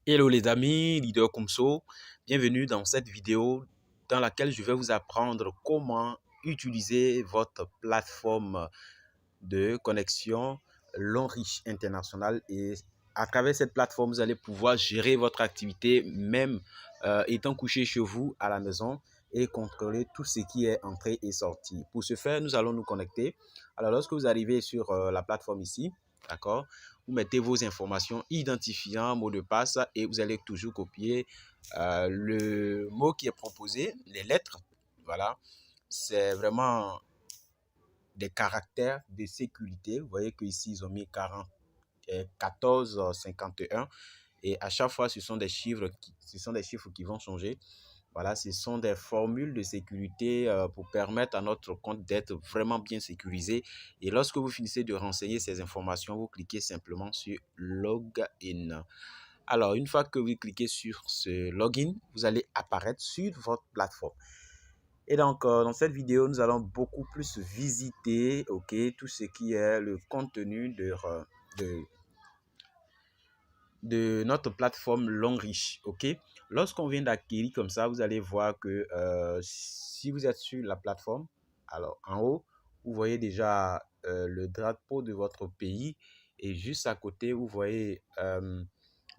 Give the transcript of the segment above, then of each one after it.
Hello les amis, leader Kumso, bienvenue dans cette vidéo dans laquelle je vais vous apprendre comment utiliser votre plateforme de connexion Longrich International et à travers cette plateforme, vous allez pouvoir gérer votre activité même étant couché chez vous à la maison et contrôler tout ce qui est entrée et sortie. Pour ce faire, nous allons nous connecter. Alors, lorsque vous arrivez sur la plateforme ici, d'accord, vous mettez vos informations, identifiant, mot de passe et vous allez toujours copier le mot qui est proposé, les lettres. Voilà, c'est vraiment des caractères de sécurité. Vous voyez qu'ici, ils ont mis 1451 et à chaque fois, ce sont des chiffres qui vont changer. Voilà, ce sont des formules de sécurité pour permettre à notre compte d'être vraiment bien sécurisé. Et lorsque vous finissez de renseigner ces informations, vous cliquez simplement sur Login. Alors, une fois que vous cliquez sur ce Login, vous allez apparaître sur votre plateforme. Et donc, dans cette vidéo, nous allons beaucoup plus visiter tout ce qui est le contenu de notre plateforme Longrich. Lorsqu'on vient d'acquérir comme ça, vous allez voir que si vous êtes sur la plateforme, alors en haut, vous voyez déjà le drapeau de votre pays et juste à côté, vous voyez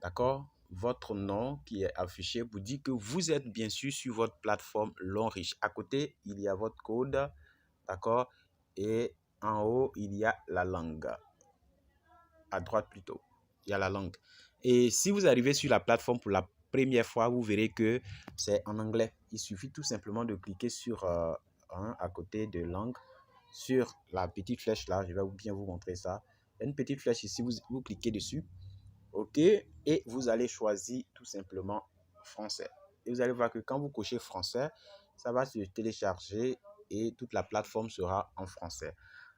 d'accord, votre nom qui est affiché vous dit que vous êtes bien sûr sur votre plateforme Longrich. À côté, il y a votre code, d'accord, et en haut, il y a la langue. À droite plutôt, il y a la langue. Et si vous arrivez sur la plateforme pour la première fois, vous verrez que c'est en anglais. Il suffit tout simplement de cliquer sur à côté de langue, sur la petite flèche là. Je vais bien vous montrer ça. Il y a une petite flèche ici, vous cliquez dessus. OK, et vous allez choisir tout simplement français. Et vous allez voir que quand vous cochez français, ça va se télécharger et toute la plateforme sera en français.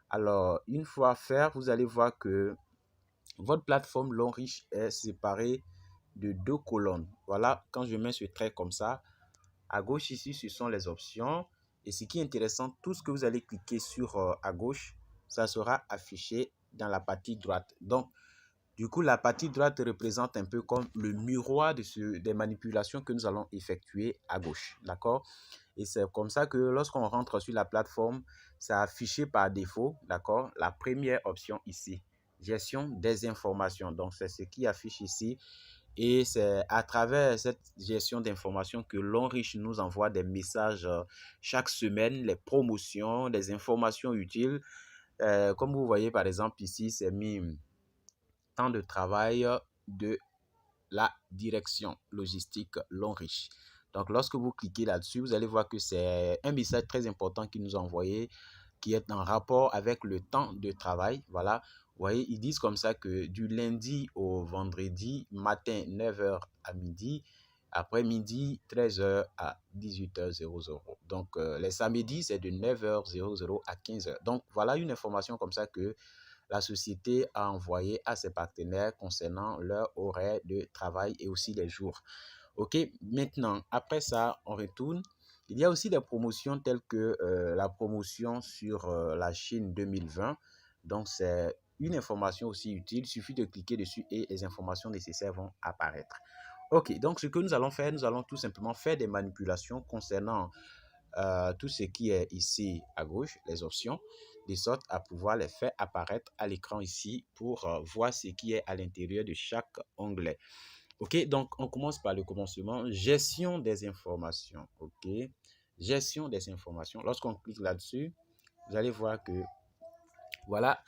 Alors, une fois fait, vous allez voir que votre plateforme Longrich est séparée de deux colonnes. Voilà, quand je mets ce trait comme ça, à gauche ici, ce sont les options. Et ce qui est intéressant, tout ce que vous allez cliquer sur à gauche, ça sera affiché dans la partie droite. Donc, du coup, la partie droite représente un peu comme le miroir des manipulations que nous allons effectuer à gauche. D'accord? Et c'est comme ça que lorsqu'on rentre sur la plateforme, c'est affiché par défaut. D'accord? La première option ici, gestion des informations. Donc, c'est ce qui affiche ici. Et c'est à travers cette gestion d'informations que Longrich nous envoie des messages chaque semaine, les promotions, les informations utiles. Comme vous voyez, par exemple, ici, c'est mis temps de travail de la direction logistique Longrich. Donc, lorsque vous cliquez là-dessus, vous allez voir que c'est un message très important qui nous a envoyé, qui est en rapport avec le temps de travail. Voilà, vous voyez, ils disent comme ça que du lundi au vendredi, matin 9h à midi, après-midi 13h à 18h00. Donc, les samedis, c'est de 9h00 à 15h. Donc, voilà une information comme ça que la société a envoyé à ses partenaires concernant leur horaire de travail et aussi les jours. OK, maintenant, après ça, on retourne. Il y a aussi des promotions telles que la promotion sur la Chine 2020. Donc, c'est une information aussi utile. Il suffit de cliquer dessus et les informations nécessaires vont apparaître. OK, donc ce que nous allons faire, nous allons tout simplement faire des manipulations concernant tout ce qui est ici à gauche, les options, de sorte à pouvoir les faire apparaître à l'écran ici pour voir ce qui est à l'intérieur de chaque onglet. OK, donc on commence par le commencement, gestion des informations. OK, gestion des informations. Lorsqu'on clique là-dessus, vous allez voir que voilà,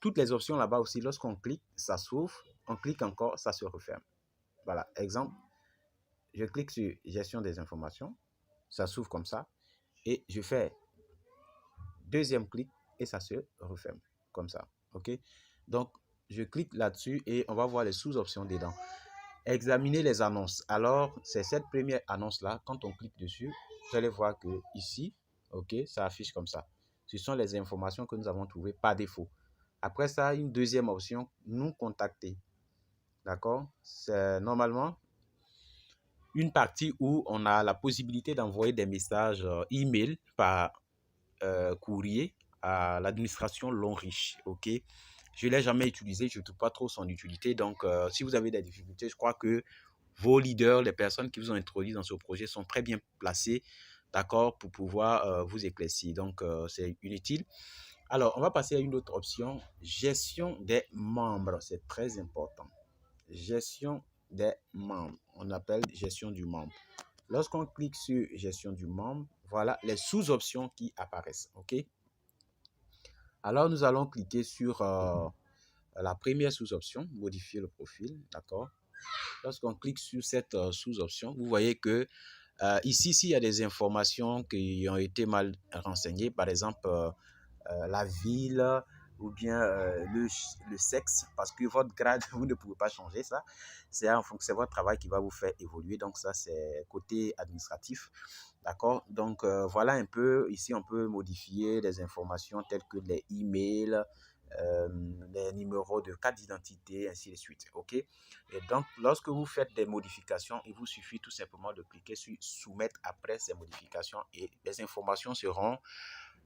toutes les options là-bas aussi, lorsqu'on clique, ça s'ouvre. On clique encore, ça se referme. Voilà, exemple, je clique sur gestion des informations, ça s'ouvre comme ça. Et je fais deuxième clic et ça se referme comme ça. OK? Donc, je clique là-dessus et on va voir les sous-options dedans. Examiner les annonces. Alors, c'est cette première annonce-là. Quand on clique dessus, vous allez voir que ici, OK, ça affiche comme ça. Ce sont les informations que nous avons trouvées par défaut. Après ça, une deuxième option, nous contacter. D'accord? C'est normalement une partie où on a la possibilité d'envoyer des messages email par courrier à l'administration Longrich. OK, Je ne l'ai jamais utilisé, je ne trouve pas trop son utilité. Donc, si vous avez des difficultés, je crois que vos leaders, les personnes qui vous ont introduit dans ce projet sont très bien placées, d'accord, pour pouvoir vous éclaircir. Donc, c'est inutile. Alors, on va passer à une autre option, gestion des membres. C'est très important. Gestion des membres. On appelle gestion du membre. Lorsqu'on clique sur gestion du membre, voilà les sous-options qui apparaissent. OK? Alors, nous allons cliquer sur la première sous-option, modifier le profil. D'accord? Lorsqu'on clique sur cette sous-option, vous voyez que ici, s'il y a des informations qui ont été mal renseignées, par exemple, la ville ou bien le sexe, parce que votre grade, vous ne pouvez pas changer ça. C'est votre travail qui va vous faire évoluer. Donc, ça, c'est côté administratif. D'accord? Donc, voilà un peu. Ici, on peut modifier les informations telles que les emails, les numéros de carte d'identité, ainsi de suite. OK? Et donc, lorsque vous faites des modifications, il vous suffit tout simplement de cliquer sur soumettre après ces modifications et les informations seront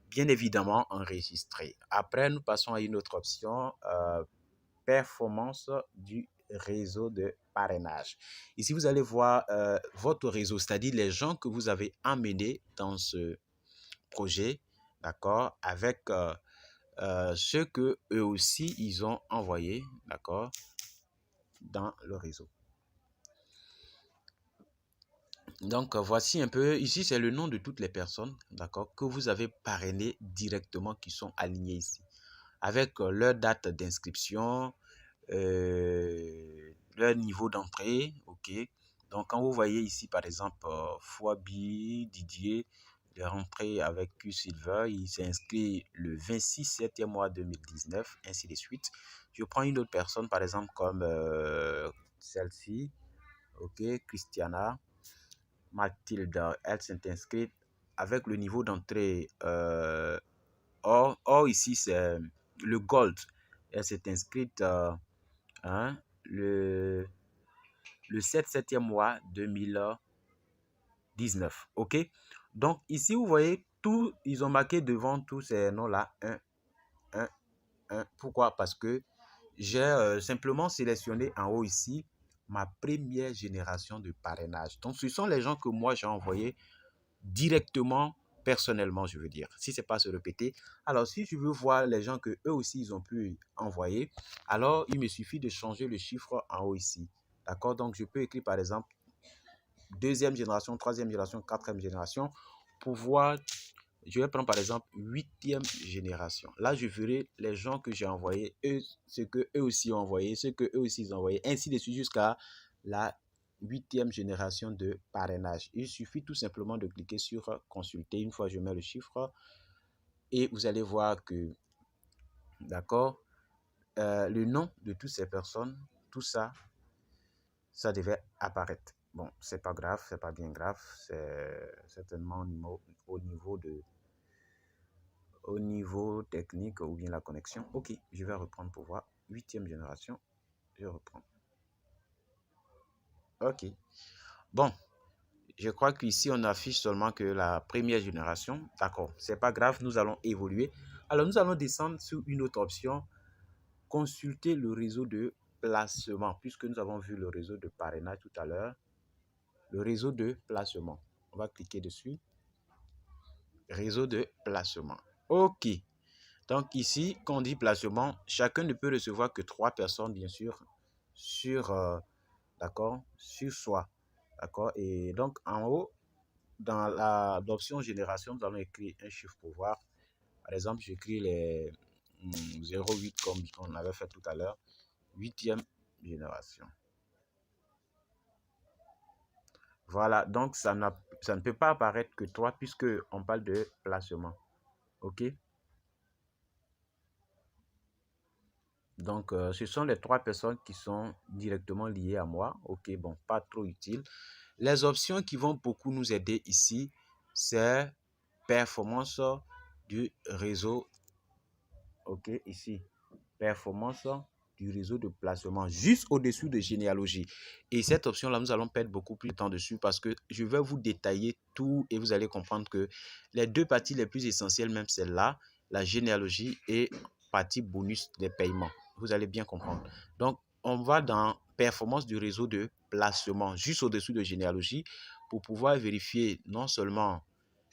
bien évidemment enregistrées. Après, nous passons à une autre option, performance du réseau de parrainage. Ici, vous allez voir votre réseau, c'est-à-dire les gens que vous avez emmenés dans ce projet, d'accord, avec ce que eux aussi, ils ont envoyé, d'accord, dans le réseau. Donc, voici un peu, ici, c'est le nom de toutes les personnes, d'accord, que vous avez parrainées directement, qui sont alignées ici, avec leur date d'inscription, leur niveau d'entrée, ok. Donc, quand vous voyez ici, par exemple, Fouabi, Didier, il est rentré avec Q-Silver, il s'est inscrit le 26 septembre mois 2019, ainsi de suite. Je prends une autre personne, par exemple, comme celle-ci, ok, Christiana Mathilde, elle s'est inscrite avec le niveau d'entrée or ici c'est le gold. Elle s'est inscrite hein, le 7 septième mois 2019. OK? Donc ici vous voyez tout, ils ont marqué devant tous ces noms là 1, 1, 1. Pourquoi? Parce que j'ai simplement sélectionné en haut ici ma première génération de parrainage. Donc ce sont les gens que moi j'ai envoyés directement, personnellement, je veux dire, si c'est pas se répéter. Alors, si je veux voir les gens que eux aussi, ils ont pu envoyer, alors il me suffit de changer le chiffre en haut ici. D'accord? Donc, je peux écrire, par exemple, deuxième génération, troisième génération, quatrième génération, pour voir, je vais prendre, par exemple, huitième génération. Là, je verrai les gens que j'ai envoyés, eux, ce que eux aussi ont envoyé, ce que eux aussi ils ont envoyé, ainsi de suite jusqu'à la huitième génération de parrainage. Il suffit tout simplement de cliquer sur consulter. Une fois je mets le chiffre et vous allez voir que, d'accord, le nom de toutes ces personnes, tout ça, ça devait apparaître. Bon, c'est pas grave, c'est pas bien grave, c'est certainement au niveau technique ou bien la connexion. Ok, je vais reprendre pour voir. Huitième génération, je reprends. Ok, bon. Je crois qu'ici, on affiche seulement que la première génération. D'accord, c'est pas grave, nous allons évoluer. Alors, nous allons descendre sur une autre option, consulter le réseau de placement, puisque nous avons vu le réseau de parrainage tout à l'heure. Le réseau de placement. On va cliquer dessus. Réseau de placement. OK. Donc ici, quand on dit placement, chacun ne peut recevoir que 3 personnes, bien sûr, sur, d'accord, sur soi. D'accord. Et donc, en haut, dans l'option génération, nous allons écrire un chiffre pour voir. Par exemple, j'écris les 0,8 comme on avait fait tout à l'heure. Huitième génération. Voilà, donc ça ne peut pas apparaître que 3 puisque on parle de placement. OK? Donc, ce sont les 3 personnes qui sont directement liées à moi. OK, bon, pas trop utile. Les options qui vont beaucoup nous aider ici, c'est performance du réseau. OK, ici, performance du réseau de placement, juste au-dessus de généalogie. Et cette option-là, nous allons perdre beaucoup plus de temps dessus parce que je vais vous détailler tout et vous allez comprendre que les deux parties les plus essentielles, même celle-là, la généalogie et partie bonus des paiements. Vous allez bien comprendre. Donc, on va dans performance du réseau de placement, juste au-dessus de généalogie, pour pouvoir vérifier non seulement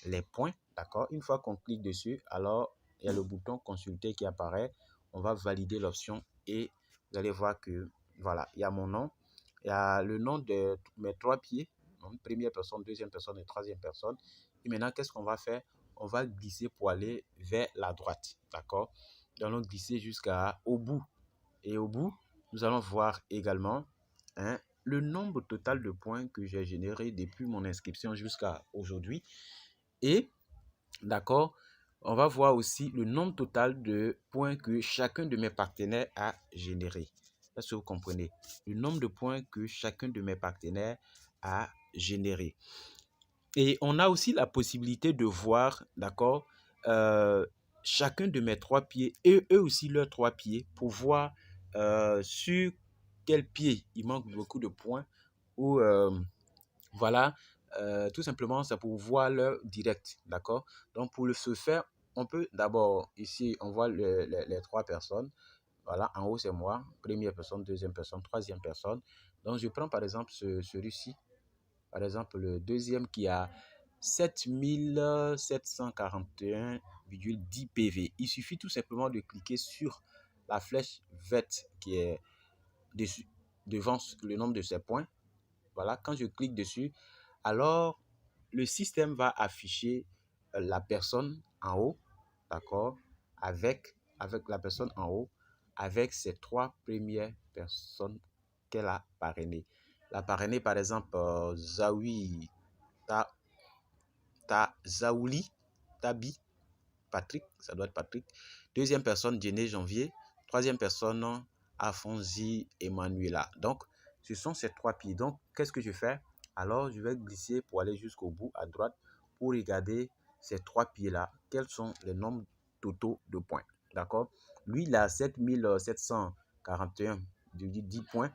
les points, d'accord? Une fois qu'on clique dessus, alors il y a le bouton consulter qui apparaît. On va valider l'option et vous allez voir que, voilà, il y a mon nom, il y a le nom de mes trois pieds, donc première personne, deuxième personne et troisième personne. Et maintenant, qu'est-ce qu'on va faire? On va glisser pour aller vers la droite, d'accord? Nous allons glisser jusqu'au bout. Et au bout, nous allons voir également le nombre total de points que j'ai généré depuis mon inscription jusqu'à aujourd'hui. Et, d'accord, on va voir aussi le nombre total de points que chacun de mes partenaires a généré. Est-ce que vous comprenez? Le nombre de points que chacun de mes partenaires a généré. Et on a aussi la possibilité de voir, d'accord, chacun de mes trois pieds et eux aussi leurs trois pieds pour voir sur quel pied il manque beaucoup de points ou voilà, tout simplement c'est pour voir leur direct, d'accord. Donc pour ce faire, on peut d'abord ici on voit les trois personnes. Voilà, en haut c'est moi, première personne, deuxième personne, troisième personne. Donc je prends par exemple celui-ci. Par exemple, le deuxième qui a 7741,10 PV. Il suffit tout simplement de cliquer sur la flèche verte qui est dessus, devant le nombre de ces points. Voilà, quand je clique dessus, alors le système va afficher la personne en haut, d'accord, avec la personne en haut, avec ses trois premières personnes qu'elle a parrainées. La parrainée, par exemple, Zawi, Zaouli, Tabi, Patrick, ça doit être Patrick. Deuxième personne, Jenny Janvier. Troisième personne, Afonzi Emanuela. Donc, ce sont ces trois pieds. Donc, qu'est-ce que je fais? Alors, je vais glisser pour aller jusqu'au bout à droite pour regarder ces trois pieds-là. Quels sont les nombres totaux de points? D'accord? Lui, il a 7741,10 points.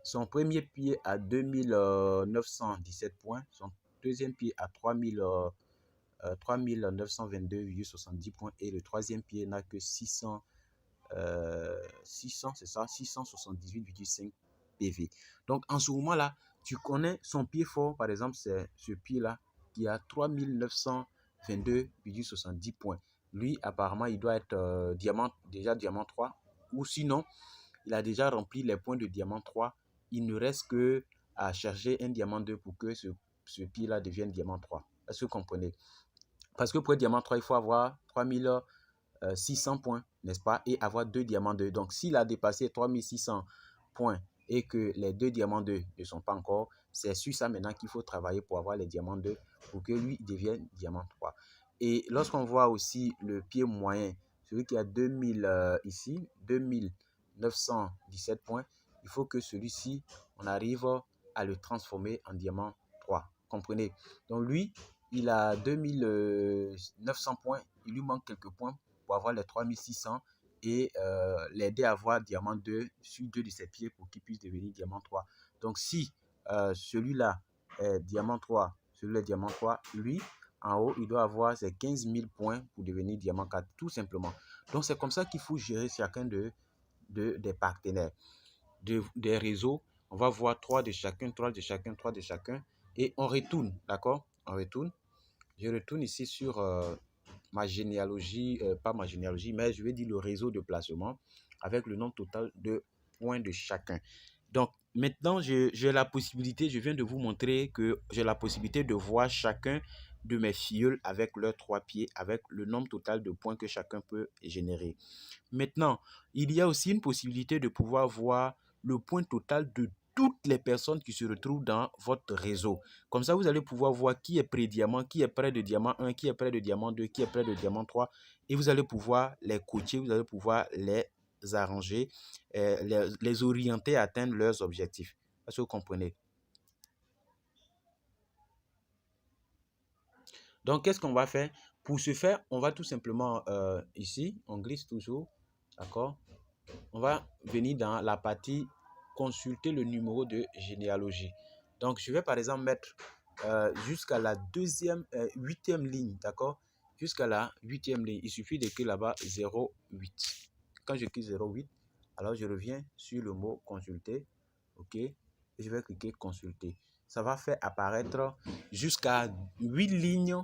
Son premier pied a 2917 points. Son deuxième pied a 3922,70 points et le troisième pied n'a que 600, c'est ça, 678,5 PV. Donc en ce moment-là, tu connais son pied fort, par exemple, c'est ce pied-là qui a 3922,70 points. Lui, apparemment, il doit être déjà diamant 3 ou sinon, il a déjà rempli les points de diamant 3. Il ne reste que à chercher un diamant 2 pour que ce pied-là devienne diamant 3. Est-ce que vous comprenez? Parce que pour être diamant 3, il faut avoir 3600 points, n'est-ce pas? Et avoir deux diamants 2. Donc, s'il a dépassé 3600 points et que les deux diamants 2 ne sont pas encore, c'est sur ça maintenant qu'il faut travailler pour avoir les diamants 2 pour que lui devienne diamant 3. Et lorsqu'on voit aussi le pied moyen, celui qui a 2000 ici, 2917 points, il faut que celui-ci, on arrive à le transformer en diamant 3. Comprenez? Donc lui, il a 2900 points, il lui manque quelques points pour avoir les 3600 et l'aider à avoir diamant 2 sur deux de ses pieds pour qu'il puisse devenir diamant 3. Donc si celui-là est diamant 3, celui-là est diamant 3, lui, en haut, il doit avoir ses 15 000 points pour devenir diamant 4, tout simplement. Donc c'est comme ça qu'il faut gérer chacun des partenaires, des réseaux. On va voir 3 de chacun, 3 de chacun, 3 de chacun. Et on retourne, d'accord? On retourne. Je retourne ici sur ma généalogie, pas ma généalogie, mais je vais dire le réseau de placement avec le nombre total de points de chacun. Donc, maintenant, j'ai la possibilité, je viens de vous montrer que j'ai la possibilité de voir chacun de mes filleuls avec leurs trois pieds, avec le nombre total de points que chacun peut générer. Maintenant, il y a aussi une possibilité de pouvoir voir le point total de toutes les personnes qui se retrouvent dans votre réseau. Comme ça, vous allez pouvoir voir qui est pré-diamant, qui est près de diamant 1, qui est près de diamant 2, qui est près de diamant 3. Et vous allez pouvoir les coacher, vous allez pouvoir les arranger, les orienter à atteindre leurs objectifs. Est-ce que vous comprenez? Donc, qu'est-ce qu'on va faire? Pour ce faire, on va tout simplement ici, on glisse toujours, d'accord? On va venir dans la partie consulter le numéro de généalogie. Donc, je vais par exemple mettre jusqu'à la huitième ligne, d'accord? Jusqu'à la huitième ligne. Il suffit d'écrire là-bas 08. Quand j'écris 08, Alors, je reviens sur le mot consulter. OK. Et je vais cliquer consulter. Ça va faire apparaître jusqu'à 8 lignes,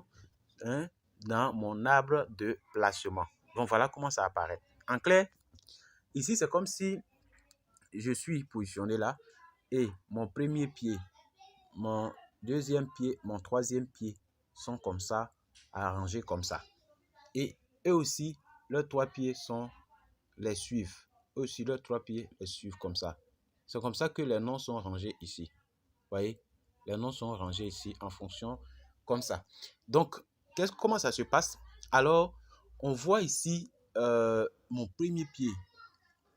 hein, dans mon arbre de placement. Donc, voilà comment ça apparaît. En clair, ici, c'est comme si je suis positionné là et mon premier pied, mon deuxième pied, mon troisième pied sont comme ça, arrangés comme ça. Et eux aussi, leurs trois pieds les suivent. Eux aussi, leurs trois pieds les suivent comme ça. C'est comme ça que les noms sont rangés ici. Vous voyez, les noms sont rangés ici en fonction comme ça. Donc, comment ça se passe? Alors, on voit ici mon premier pied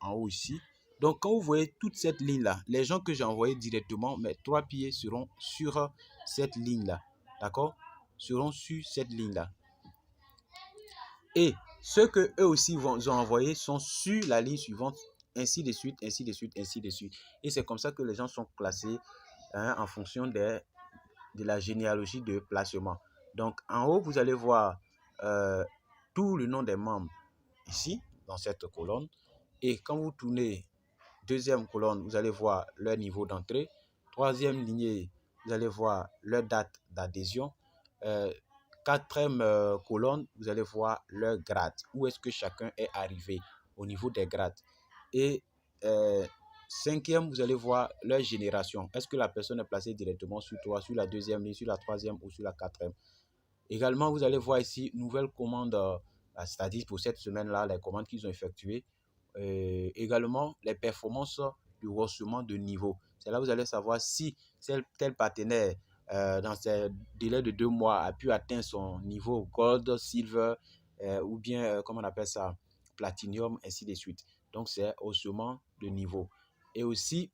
en haut ici. Donc, quand vous voyez toute cette ligne-là, les gens que j'ai envoyés directement, mes trois pieds seront sur cette ligne-là. D'accord? Seront sur cette ligne-là. Et ceux que eux aussi ont envoyés sont sur la ligne suivante, ainsi de suite, ainsi de suite, ainsi de suite. Et c'est comme ça que les gens sont classés, hein, en fonction de la généalogie de placement. Donc, en haut, vous allez voir tout le nom des membres ici, dans cette colonne. Et quand vous tournez deuxième colonne, vous allez voir leur niveau d'entrée. Troisième lignée, vous allez voir leur date d'adhésion. Quatrième colonne, vous allez voir leur grade. Où est-ce que chacun est arrivé au niveau des grades. Et cinquième, vous allez voir leur génération. Est-ce que la personne est placée directement sur toi, sur la deuxième ligne, sur la troisième ou sur la quatrième. Également, vous allez voir ici, nouvelle commande, c'est-à-dire pour cette semaine-là, les commandes qu'ils ont effectuées. Également, les performances du rehaussement de niveau. C'est là que vous allez savoir si tel partenaire, dans ces délais de 2 mois, a pu atteindre son niveau Gold, Silver, ou bien, comment on appelle ça, Platinum, ainsi de suite. Donc, c'est haussement de niveau. Et aussi,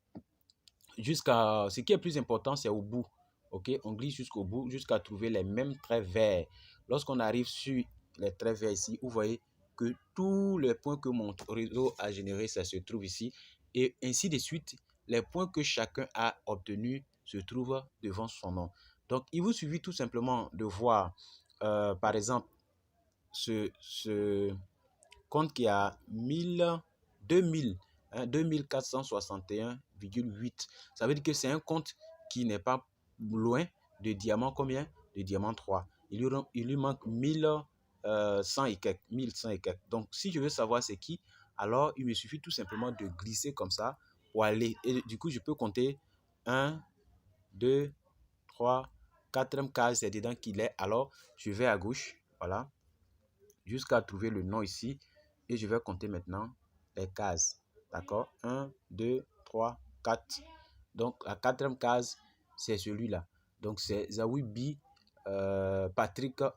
ce qui est plus important, c'est au bout. Ok, on glisse jusqu'au bout, jusqu'à trouver les mêmes traits verts. Lorsqu'on arrive sur les traits verts ici, vous voyez que tous les points que mon réseau a générés, ça se trouve ici. Et ainsi de suite, les points que chacun a obtenus se trouvent devant son nom. Donc, il vous suffit tout simplement de voir, par exemple, ce compte qui a 2000, hein, 2461,8. Ça veut dire que c'est un compte qui n'est pas loin de diamant combien? De diamant 3. Il lui manque 1100 et quelques, 1100 et quelques. Donc, si je veux savoir c'est qui, alors il me suffit tout simplement de glisser comme ça pour aller. Et du coup, je peux compter 1, 2, 3, 4e case, c'est dedans qu'il est. Alors, je vais à gauche, voilà, jusqu'à trouver le nom ici. Et je vais compter maintenant les cases. D'accord? 1, 2, 3, 4. Donc, la quatrième case, c'est celui-là. Donc, c'est Zawibi Patrick 1.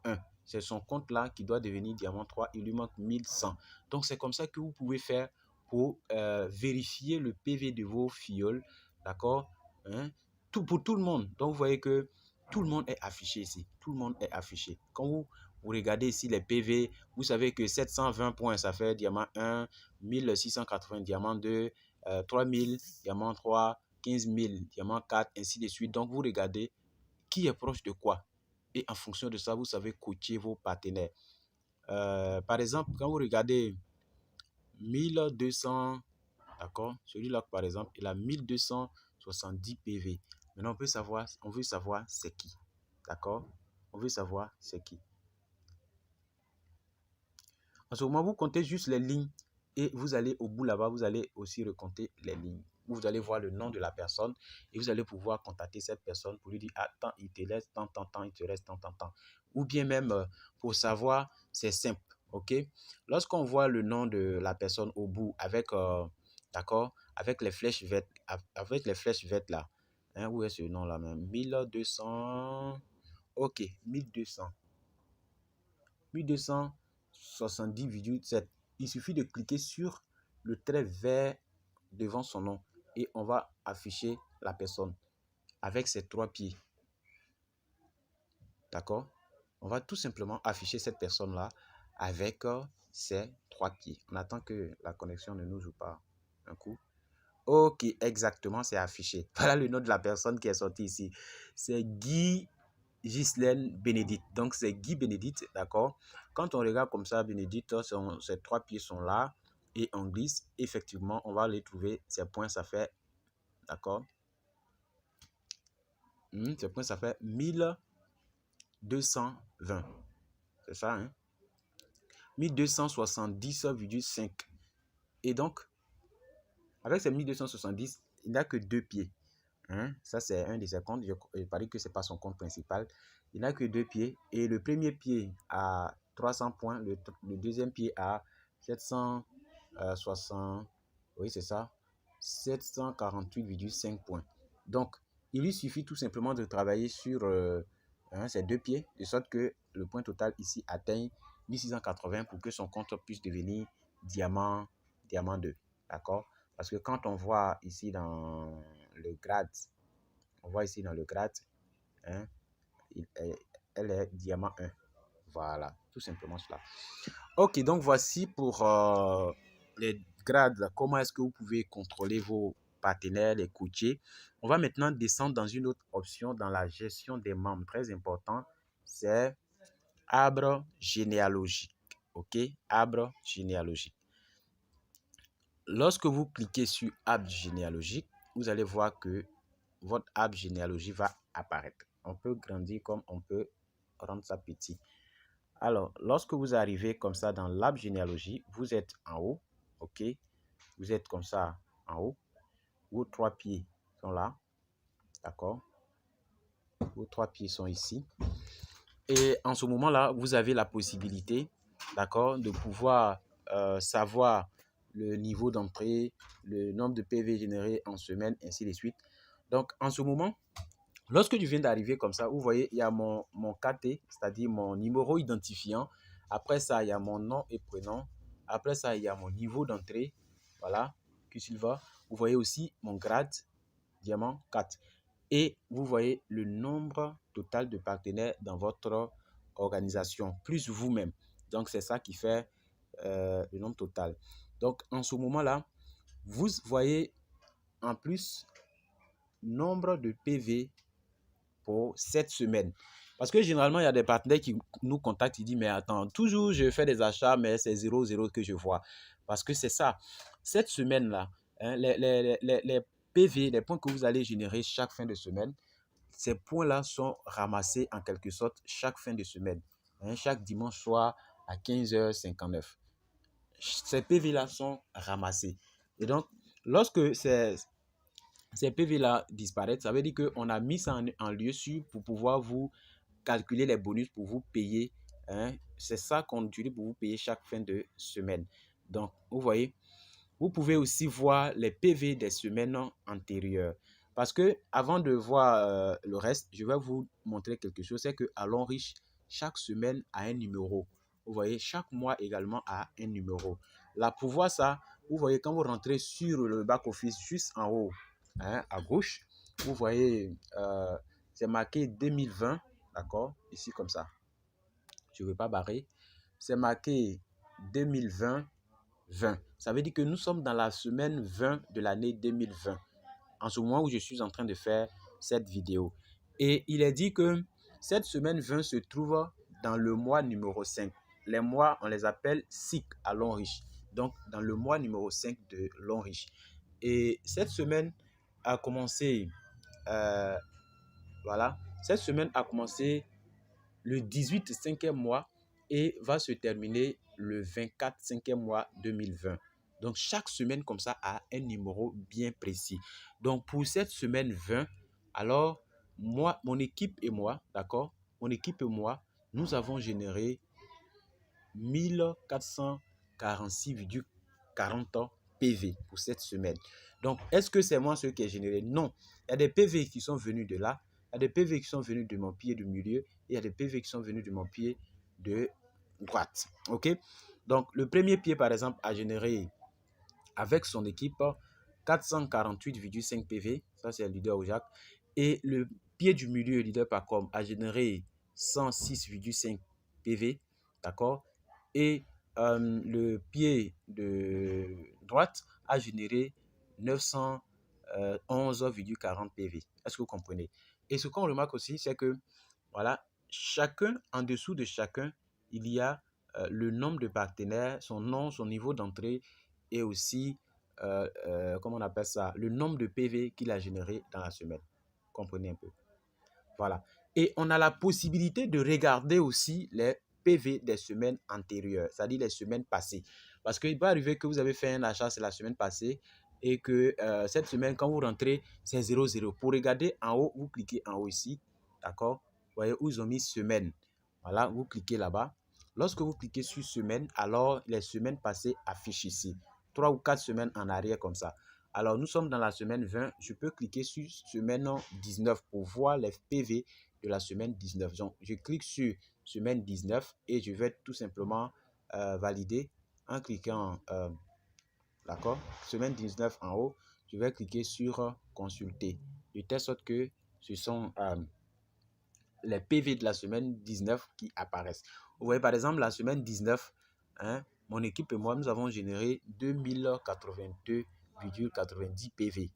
C'est son compte-là qui doit devenir diamant 3. Il lui manque 1100. Donc, c'est comme ça que vous pouvez faire pour vérifier le PV de vos filleuls. D'accord? Hein? Pour tout le monde. Donc, vous voyez que tout le monde est affiché ici. Tout le monde est affiché. Quand vous regardez ici les PV, vous savez que 720 points, ça fait diamant 1, 1680 diamant 2, 3000 diamant 3, 15 000 diamant 4, ainsi de suite. Donc, vous regardez qui est proche de quoi. Et en fonction de ça, vous savez coacher vos partenaires. Par exemple, quand vous regardez 1200, d'accord, celui-là, par exemple, il a 1270 PV. Maintenant, on veut savoir c'est qui. D'accord? On veut savoir c'est qui. En ce moment, vous comptez juste les lignes et vous allez au bout là-bas, vous allez aussi recompter les lignes. Vous allez voir le nom de la personne et vous allez pouvoir contacter cette personne pour lui dire, ah, tant, il te laisse tant, tant, tant, il te reste tant, tant, tant. Ou bien même, pour savoir, c'est simple, ok? Lorsqu'on voit le nom de la personne au bout avec, d'accord, avec les flèches vertes là, hein, où est ce nom-là même? 1200, ok, 1200. 1270,7. Il suffit de cliquer sur le trait vert devant son nom et on va afficher la personne avec ses trois pieds. D'accord? On va tout simplement afficher cette personne-là avec ses trois pieds. On attend que la connexion ne nous joue pas un coup. Ok, exactement, c'est affiché. Voilà le nom de la personne qui est sortie ici. C'est Guy Ghislaine Bénédicte. Donc, c'est Guy Bénédicte, d'accord? Quand on regarde comme ça, Bénédicte, ses trois pieds sont là. et on glisse, effectivement, on va les trouver. Ces points, ça fait, d'accord, ces points, ça fait 1220. C'est ça, hein? 1270,5. Et donc, avec ces 1270, il n'a que 2 pieds. Hein? Ça, c'est un de ses comptes. Je parie que ce n'est pas son compte principal. Il n'a que 2 pieds. Et le premier pied a 300 points. Le deuxième pied a 760. Oui, c'est ça. 748,5 points. Donc, il lui suffit tout simplement de travailler sur ces 2 pieds, de sorte que le point total ici atteigne 1680 pour que son compte puisse devenir diamant 2. D'accord? Parce que quand on voit ici dans le grade, hein, elle est diamant 1. Voilà, tout simplement cela. Ok, donc voici pour les grades, comment est-ce que vous pouvez contrôler vos partenaires, les coachés. On va maintenant descendre dans une autre option dans la gestion des membres. Très important, c'est arbre généalogique. Ok, arbre généalogique. Lorsque vous cliquez sur arbre généalogique, vous allez voir que votre arbre généalogique va apparaître. On peut grandir comme on peut rendre ça petit. Alors, lorsque vous arrivez comme ça dans l'arbre généalogie, vous êtes en haut, ok? Vous êtes comme ça en haut. Vos 3 pieds sont là, d'accord? Vos 3 pieds sont ici. Et en ce moment-là, vous avez la possibilité, d'accord, de pouvoir savoir le niveau d'entrée, le nombre de PV générés en semaine, ainsi de suite. Donc, en ce moment, lorsque je viens d'arriver comme ça, vous voyez, il y a mon KT, c'est-à-dire mon numéro identifiant. Après ça, il y a mon nom et prénom. Après ça, il y a mon niveau d'entrée. Voilà, Q-Silva. Vous voyez aussi mon grade, diamant 4. Et vous voyez le nombre total de partenaires dans votre organisation, plus vous-même. Donc, c'est ça qui fait le nombre total. Donc, en ce moment-là, vous voyez en plus nombre de PV pour cette semaine. Parce que généralement, il y a des partenaires qui nous contactent, ils disent, mais attends, toujours je fais des achats, mais c'est 0,0 que je vois. Parce que c'est ça. Cette semaine-là, hein, les PV, les points que vous allez générer chaque fin de semaine, ces points-là sont ramassés en quelque sorte chaque fin de semaine. Hein, chaque dimanche soir à 15h59. Ces PV-là sont ramassés. Et donc, lorsque ces PV-là disparaissent, ça veut dire qu'on a mis ça en lieu sûr pour pouvoir vous calculer les bonus pour vous payer. Hein. C'est ça qu'on utilise pour vous payer chaque fin de semaine. Donc, vous voyez, vous pouvez aussi voir les PV des semaines antérieures. Parce que avant de voir le reste, je vais vous montrer quelque chose. C'est que Allons Riche, chaque semaine a un numéro. Vous voyez, chaque mois également a un numéro. Là, pour voir ça, vous voyez, quand vous rentrez sur le back-office, juste en haut, hein, à gauche, vous voyez, c'est marqué 2020, d'accord? Ici, comme ça. Je ne veux pas barrer. C'est marqué 2020. 20. Ça veut dire que nous sommes dans la semaine 20 de l'année 2020, en ce moment où je suis en train de faire cette vidéo. Et il est dit que cette semaine 20 se trouve dans le mois numéro 5. Les mois, on les appelle cycle à Allons Riche. Donc, dans le mois numéro 5 de Allons Riche. Et cette semaine a commencé, voilà, cette semaine a commencé le 18 5e mois et va se terminer le 24 5e mois 2020. Donc, chaque semaine comme ça a un numéro bien précis. Donc, pour cette semaine 20, alors, moi, mon équipe et moi, d'accord, mon équipe et moi, nous avons généré 1446,40 PV pour cette semaine. Donc, est-ce que c'est moi ce qui ai généré? Non. Il y a des PV qui sont venus de là. Il y a des PV qui sont venus de mon pied du milieu. Et il y a des PV qui sont venus de mon pied de droite. OK? Donc, le premier pied, par exemple, a généré avec son équipe 448,5 PV. Ça, c'est le leader au Jacques. Et le pied du milieu, leader Pacom, a généré 106,5 PV. D'accord? Et le pied de droite a généré 911,40 PV. Est-ce que vous comprenez? Et ce qu'on remarque aussi, c'est que, voilà, chacun, en dessous de chacun, il y a le nombre de partenaires, son nom, son niveau d'entrée et aussi, comment on appelle ça, le nombre de PV qu'il a généré dans la semaine. Comprenez un peu. Voilà. Et on a la possibilité de regarder aussi les PV des semaines antérieures, c'est-à-dire les semaines passées. Parce qu'il peut arriver que vous avez fait un achat, c'est la semaine passée, et que cette semaine, quand vous rentrez, c'est 0,0. Pour regarder en haut, vous cliquez en haut ici, d'accord? Vous voyez où ils ont mis semaine. Voilà, vous cliquez là-bas. Lorsque vous cliquez sur semaine, alors les semaines passées affichent ici. 3 ou 4 semaines en arrière comme ça. Alors, nous sommes dans la semaine 20. Je peux cliquer sur semaine 19 pour voir les PV de la semaine 19. Donc, je clique sur semaine 19 et je vais tout simplement valider en cliquant, d'accord, semaine 19 en haut. Je vais cliquer sur consulter. De telle sorte que ce sont les PV de la semaine 19 qui apparaissent. Vous voyez, par exemple, la semaine 19, hein, mon équipe et moi, nous avons généré 2082,90 PV.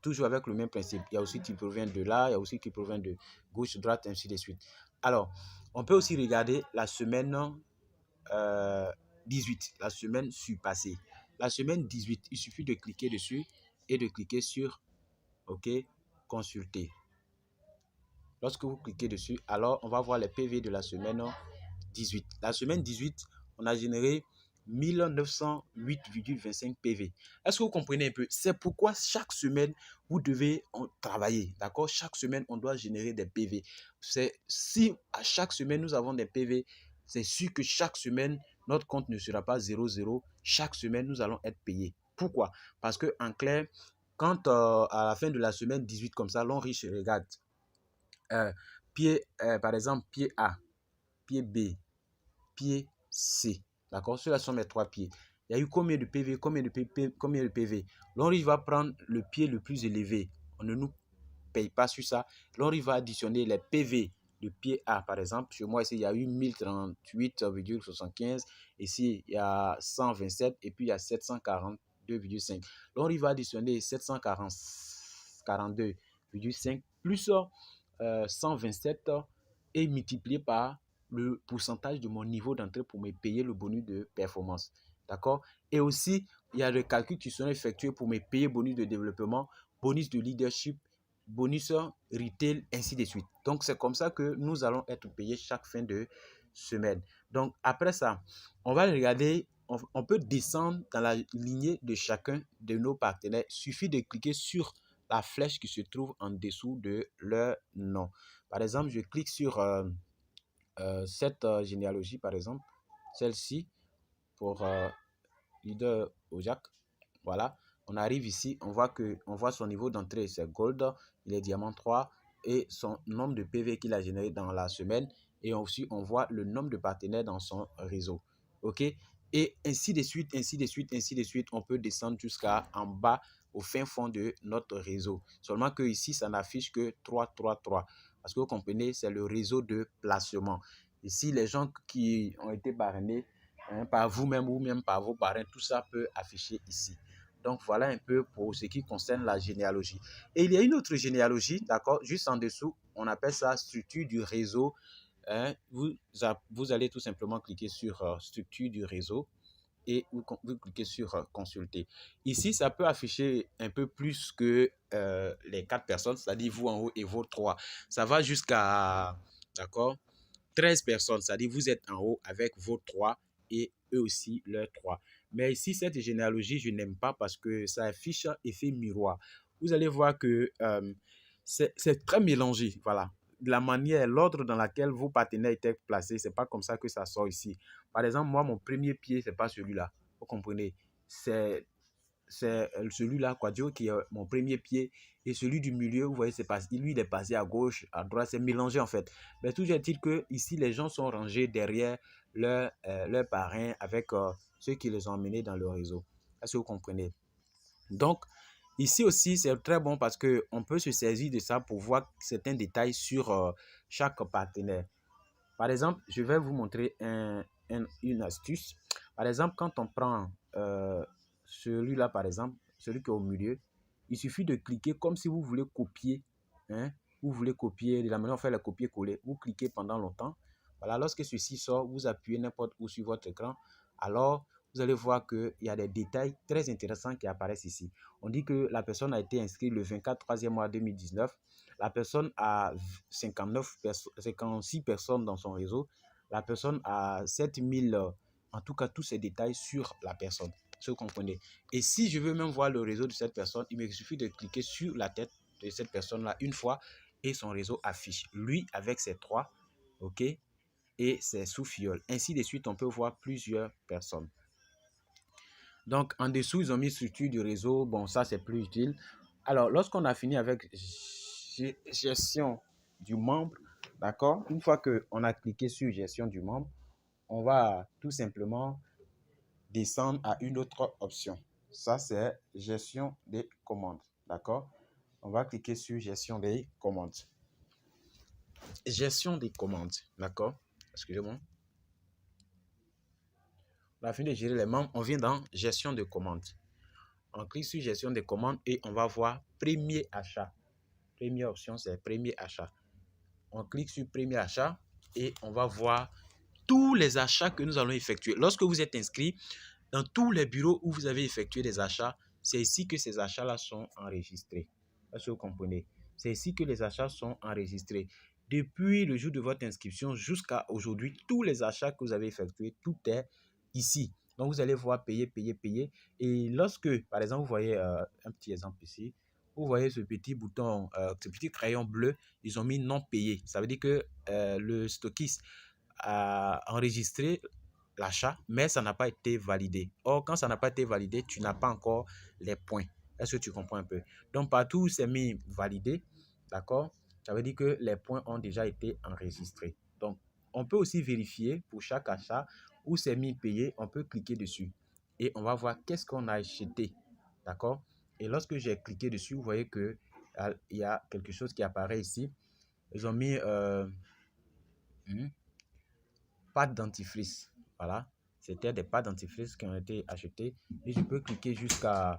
Toujours avec le même principe. Il y a aussi qui provient de là, il y a aussi qui provient de gauche, droite, ainsi de suite. Alors, on peut aussi regarder la semaine 18, la semaine surpassée. La semaine 18, il suffit de cliquer dessus et de cliquer sur OK, consulter. Lorsque vous cliquez dessus, alors on va voir les PV de la semaine 18. La semaine 18, on a généré 1908,25 PV. Est-ce que vous comprenez un peu? C'est pourquoi chaque semaine, vous devez travailler. D'accord? Chaque semaine, on doit générer des PV. Si à chaque semaine, nous avons des PV, c'est sûr que chaque semaine, notre compte ne sera pas 0,0. Chaque semaine, nous allons être payés. Pourquoi? Parce que en clair, quand à la fin de la semaine 18 comme ça, l'on riche regarde par exemple, pied A, pied B, pied C. D'accord? Ceux-là sont mes 3 pieds. Il y a eu combien de PV, combien de PV? L'on va prendre le pied le plus élevé. On ne nous paye pas sur ça. L'on va additionner les PV de pied A, par exemple. Chez moi, ici, il y a eu 1038,75. Ici, il y a 127 et puis il y a 742,5. L'on va additionner 742,5 plus 127 et multiplié par le pourcentage de mon niveau d'entrée pour me payer le bonus de performance. D'accord? Et aussi, il y a le calcul qui sont effectués pour me payer bonus de développement, bonus de leadership, bonus retail, ainsi de suite. Donc, c'est comme ça que nous allons être payés chaque fin de semaine. Donc, après ça, on va regarder, on peut descendre dans la lignée de chacun de nos partenaires. Il suffit de cliquer sur la flèche qui se trouve en dessous de leur nom. Par exemple, je clique sur cette généalogie, par exemple, celle-ci, pour leader Ojak. Voilà, on arrive ici, on voit son niveau d'entrée, c'est Gold, il est Diamant 3 et son nombre de PV qu'il a généré dans la semaine. Et aussi, on voit le nombre de partenaires dans son réseau. OK? Et ainsi de suite, ainsi de suite, ainsi de suite, on peut descendre jusqu'à en bas, au fin fond de notre réseau. Seulement que ici, ça n'affiche que 333. Parce que vous comprenez, c'est le réseau de placement. Ici, les gens qui ont été parrainés par vous-même ou même par vos parrains, tout ça peut afficher ici. Donc, voilà un peu pour ce qui concerne la généalogie. Et il y a une autre généalogie, d'accord, juste en dessous, on appelle ça structure du réseau. Vous allez tout simplement cliquer sur structure du réseau et vous cliquez sur consulter. Ici, ça peut afficher un peu plus que les 4 personnes, c'est-à-dire vous en haut et vos 3. Ça va jusqu'à, d'accord, 13 personnes, c'est-à-dire vous êtes en haut avec vos 3 et eux aussi leurs 3. Mais ici, cette généalogie, je n'aime pas parce que ça affiche effet miroir. Vous allez voir que c'est très mélangé, voilà. La manière, l'ordre dans laquelle vos partenaires étaient placés, c'est pas comme ça que ça sort ici. Par exemple, moi, mon premier pied, c'est pas celui-là. Vous comprenez? C'est celui-là, Quadio, qui est mon premier pied. Et celui du milieu, vous voyez, lui, il est passé à gauche, à droite, c'est mélangé en fait. Mais toujours est-il que ici, les gens sont rangés derrière leur parrain avec ceux qui les ont emmenés dans le réseau. Est-ce que vous comprenez? Donc, ici aussi, c'est très bon parce qu'on peut se saisir de ça pour voir certains détails sur chaque partenaire. Par exemple, je vais vous montrer une astuce. Par exemple, quand on prend celui-là, par exemple, celui qui est au milieu, il suffit de cliquer comme si vous voulez copier. Hein, vous voulez copier, de la manière dont on fait le copier-coller. Vous cliquez pendant longtemps. Voilà, lorsque ceci sort, vous appuyez n'importe où sur votre écran. Alors, vous allez voir qu'il y a des détails très intéressants qui apparaissent ici. On dit que la personne a été inscrite le 24 3e mois 2019. La personne a 56 personnes dans son réseau. La personne a 7000, en tout cas tous ces détails sur la personne. Si vous comprenez. Et si je veux même voir le réseau de cette personne, il me suffit de cliquer sur la tête de cette personne-là une fois et son réseau affiche. Lui avec ses 3, ok, et ses sous-fioles. Ainsi de suite, on peut voir plusieurs personnes. Donc, en dessous, ils ont mis structure du réseau. Bon, ça, c'est plus utile. Alors, lorsqu'on a fini avec gestion du membre, d'accord, une fois qu'on a cliqué sur gestion du membre, on va tout simplement descendre à une autre option. Ça, c'est gestion des commandes. D'accord? On va cliquer sur gestion des commandes. Gestion des commandes. D'accord? Excusez-moi. On a fini de gérer les membres. On vient dans gestion de commandes. On clique sur gestion des commandes et on va voir premier achat. Première option, c'est premier achat. On clique sur premier achat et on va voir tous les achats que nous allons effectuer. Lorsque vous êtes inscrit, dans tous les bureaux où vous avez effectué des achats, c'est ici que ces achats-là sont enregistrés. Est-ce que vous comprenez? C'est ici que les achats sont enregistrés. Depuis le jour de votre inscription jusqu'à aujourd'hui, tous les achats que vous avez effectués, tout est ici. Donc, vous allez voir payer, payer, payer. Et lorsque, par exemple, vous voyez un petit exemple ici, vous voyez ce petit bouton, ce petit crayon bleu, ils ont mis non payé. Ça veut dire que le stockiste a enregistré l'achat, mais ça n'a pas été validé. Or, quand ça n'a pas été validé, tu n'as pas encore les points. Est-ce que tu comprends un peu? Donc, partout où c'est mis validé, d'accord, ça veut dire que les points ont déjà été enregistrés. Donc, on peut aussi vérifier pour chaque achat où c'est mis payé, on peut cliquer dessus et on va voir qu'est-ce qu'on a acheté, d'accord? Et lorsque j'ai cliqué dessus, vous voyez qu'il y a quelque chose qui apparaît ici. Ils ont mis pâte dentifrice. Voilà. C'était des pâtes dentifrice qui ont été achetées. Et je peux cliquer jusqu'à...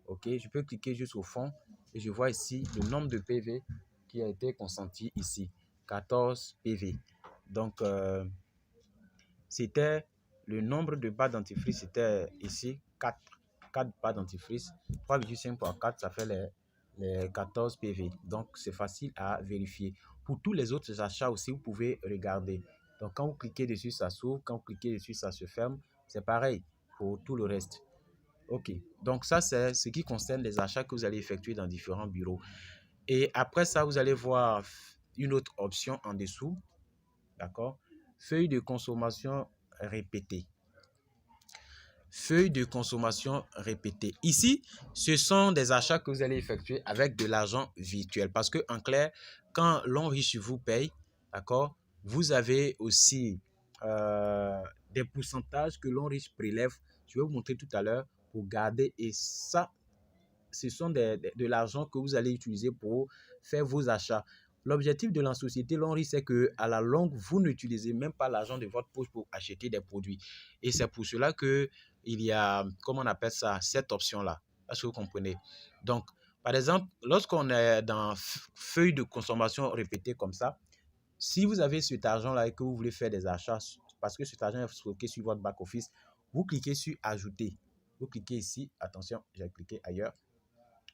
OK, je peux cliquer jusqu'au fond. Et je vois ici le nombre de PV qui a été consenti ici. 14 PV. Donc, c'était le nombre de pâtes dentifrice. C'était ici 4 pâtes dentifrice. 3,5 par 4, ça fait les 14 PV. Donc, c'est facile à vérifier. Pour tous les autres achats aussi, vous pouvez regarder. Donc, quand vous cliquez dessus, ça s'ouvre. Quand vous cliquez dessus, ça se ferme. C'est pareil pour tout le reste. OK. Donc, ça, c'est ce qui concerne les achats que vous allez effectuer dans différents bureaux. Et après ça, vous allez voir une autre option en dessous. D'accord? Feuille de consommation répétée. Feuille de consommation répétée. Ici, ce sont des achats que vous allez effectuer avec de l'argent virtuel. Parce que, en clair, quand l'Onriche vous paye, d'accord, vous avez aussi des pourcentages que l'Onriche prélève. Je vais vous montrer tout à l'heure pour garder. Et ça, ce sont de l'argent que vous allez utiliser pour faire vos achats. L'objectif de la société Lonri, c'est qu'à la longue, vous n'utilisez même pas l'argent de votre poche pour acheter des produits. Et c'est pour cela qu'il y a, comment on appelle ça, cette option-là. Est-ce que vous comprenez? Donc, par exemple, lorsqu'on est dans feuille de consommation répétée comme ça, si vous avez cet argent-là et que vous voulez faire des achats, parce que cet argent est stocké sur votre back-office, vous cliquez sur « Ajouter ». Vous cliquez ici, attention, j'ai cliqué ailleurs.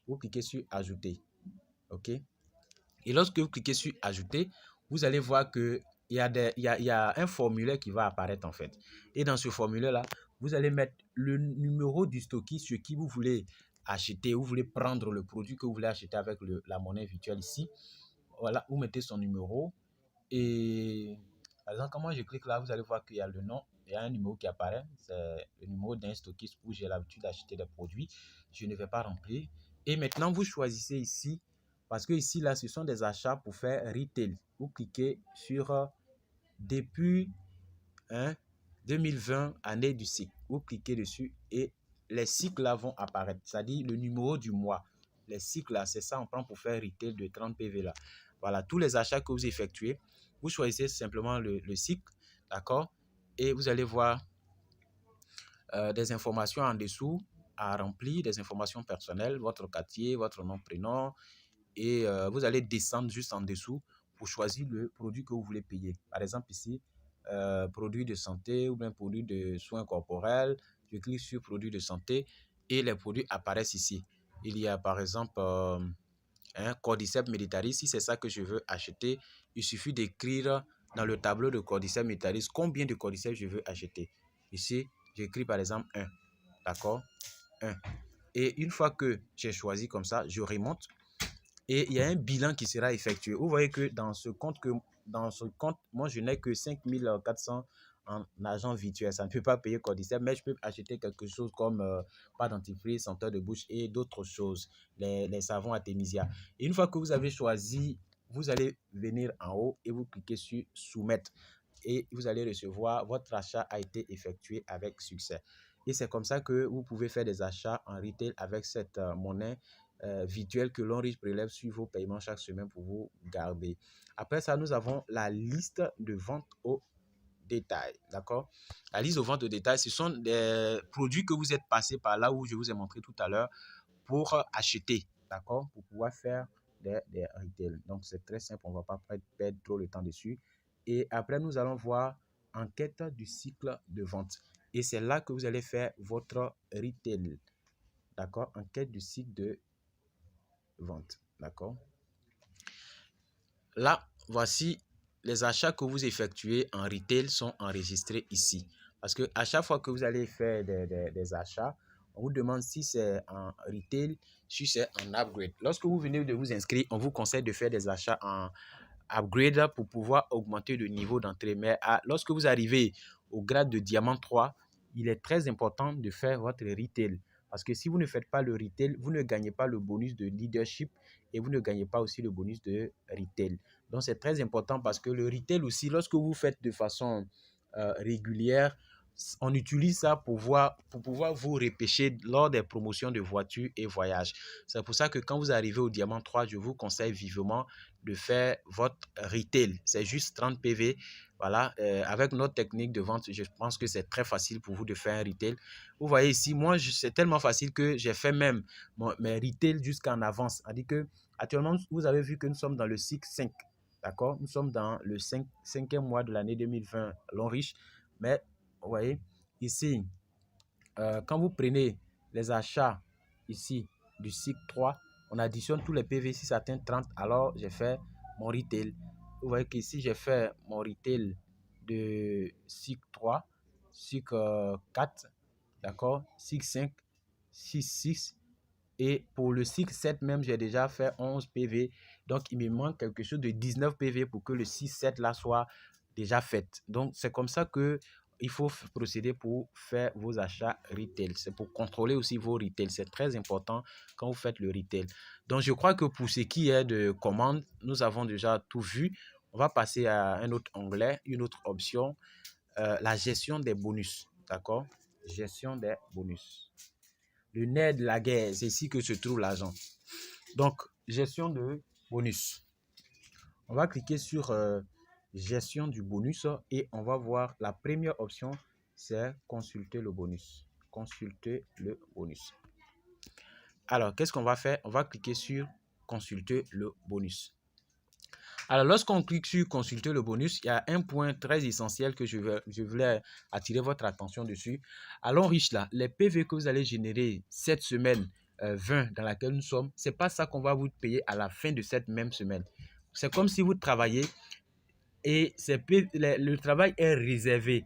Vous cliquez sur « Ajouter ». OK? Et lorsque vous cliquez sur « Ajouter », vous allez voir qu'il y a un formulaire qui va apparaître en fait. Et dans ce formulaire-là, vous allez mettre le numéro du stockiste sur qui vous voulez acheter, vous voulez prendre le produit que vous voulez acheter avec la monnaie virtuelle ici. Voilà, vous mettez son numéro. Et par exemple, quand moi je clique là, vous allez voir qu'il y a le nom, il y a un numéro qui apparaît. C'est le numéro d'un stockiste où j'ai l'habitude d'acheter des produits. Je ne vais pas remplir. Et maintenant, vous choisissez ici, parce que ici, là, ce sont des achats pour faire retail. Vous cliquez sur depuis 2020, année du cycle. Vous cliquez dessus et les cycles là vont apparaître. C'est-à-dire le numéro du mois. Les cycles là, c'est ça, on prend pour faire retail de 30 PV là. Voilà, tous les achats que vous effectuez, vous choisissez simplement le cycle, d'accord? Et vous allez voir des informations en dessous à remplir, des informations personnelles, votre quartier, votre nom, prénom. Et vous allez descendre juste en dessous pour choisir le produit que vous voulez payer. Par exemple ici, produit de santé ou bien produit de soins corporels. Je clique sur produits de santé et les produits apparaissent ici. Il y a par exemple Cordyceps militaris. Si c'est ça que je veux acheter, il suffit d'écrire dans le tableau de Cordyceps militaris combien de Cordyceps je veux acheter. Ici, j'écris par exemple 1. D'accord? 1. Et une fois que j'ai choisi comme ça, je remonte et il y a un bilan qui sera effectué. Vous voyez que dans ce compte, moi, je n'ai que 5400 en argent virtuel. Ça ne peut pas payer Cordyceps, mais je peux acheter quelque chose comme pâte dentifrice, senteur de bouche et d'autres choses, les savons Artemisia. Et une fois que vous avez choisi, vous allez venir en haut et vous cliquez sur soumettre. Et vous allez recevoir, votre achat a été effectué avec succès. Et c'est comme ça que vous pouvez faire des achats en retail avec cette monnaie virtuelle que l'Onrich prélève sur vos paiements chaque semaine pour vous garder. Après ça, nous avons la liste de vente au détail. D'accord? La liste de vente au détail, ce sont des produits que vous êtes passés par là où je vous ai montré tout à l'heure pour acheter. D'accord? Pour pouvoir faire des retail. Donc, c'est très simple. On ne va pas perdre trop de temps dessus. Et après, nous allons voir enquête du cycle de vente. Et c'est là que vous allez faire votre retail. D'accord? Enquête du cycle de vente. D'accord? Là, voici les achats que vous effectuez en retail sont enregistrés ici. Parce que à chaque fois que vous allez faire des achats, on vous demande si c'est en retail, si c'est en upgrade. Lorsque vous venez de vous inscrire, on vous conseille de faire des achats en upgrade pour pouvoir augmenter le niveau d'entrée. Mais lorsque vous arrivez au grade de diamant 3, il est très important de faire votre retail. Parce que si vous ne faites pas le retail, vous ne gagnez pas le bonus de leadership et vous ne gagnez pas aussi le bonus de retail. Donc, c'est très important parce que le retail aussi, lorsque vous faites de façon régulière, on utilise ça pour pouvoir vous repêcher lors des promotions de voitures et voyages. C'est pour ça que quand vous arrivez au diamant 3, je vous conseille vivement de faire votre retail. C'est juste 30 PV. Voilà, avec notre technique de vente, je pense que c'est très facile pour vous de faire un retail. Vous voyez ici, moi, c'est tellement facile que j'ai fait même mes retails jusqu'en avance. C'est-à-dire que actuellement, vous avez vu que nous sommes dans le cycle 5. D'accord? Nous sommes dans le 5e mois de l'année 2020, l'Onrich. Mais, vous voyez, ici, quand vous prenez les achats ici du cycle 3, on additionne tous les PV. Si ça atteint 30, alors j'ai fait mon retail. Vous voyez qu'ici, j'ai fait mon retail de cycle 3, cycle 4, d'accord, cycle 5, 6. Et pour le cycle 7 même, j'ai déjà fait 11 PV. Donc, il me manque quelque chose de 19 PV pour que le 6-7 là soit déjà fait. Donc, c'est comme ça que il faut procéder pour faire vos achats retail. C'est pour contrôler aussi vos retail. C'est très important quand vous faites le retail. Donc, je crois que pour ce qui est de commandes, nous avons déjà tout vu. On va passer à un autre onglet, une autre option, la gestion des bonus. D'accord? Gestion des bonus. Le nerf de la guerre, c'est ici que se trouve l'argent. Donc, gestion de bonus. On va cliquer sur gestion du bonus et on va voir la première option, c'est consulter le bonus. Consulter le bonus. Alors, qu'est-ce qu'on va faire? On va cliquer sur consulter le bonus. Alors, lorsqu'on clique sur consulter le bonus, il y a un point très essentiel que je voulais attirer votre attention dessus. À l'Onrich, là, les PV que vous allez générer cette semaine 20 dans laquelle nous sommes, ce n'est pas ça qu'on va vous payer à la fin de cette même semaine. C'est comme si vous travaillez et le travail est réservé.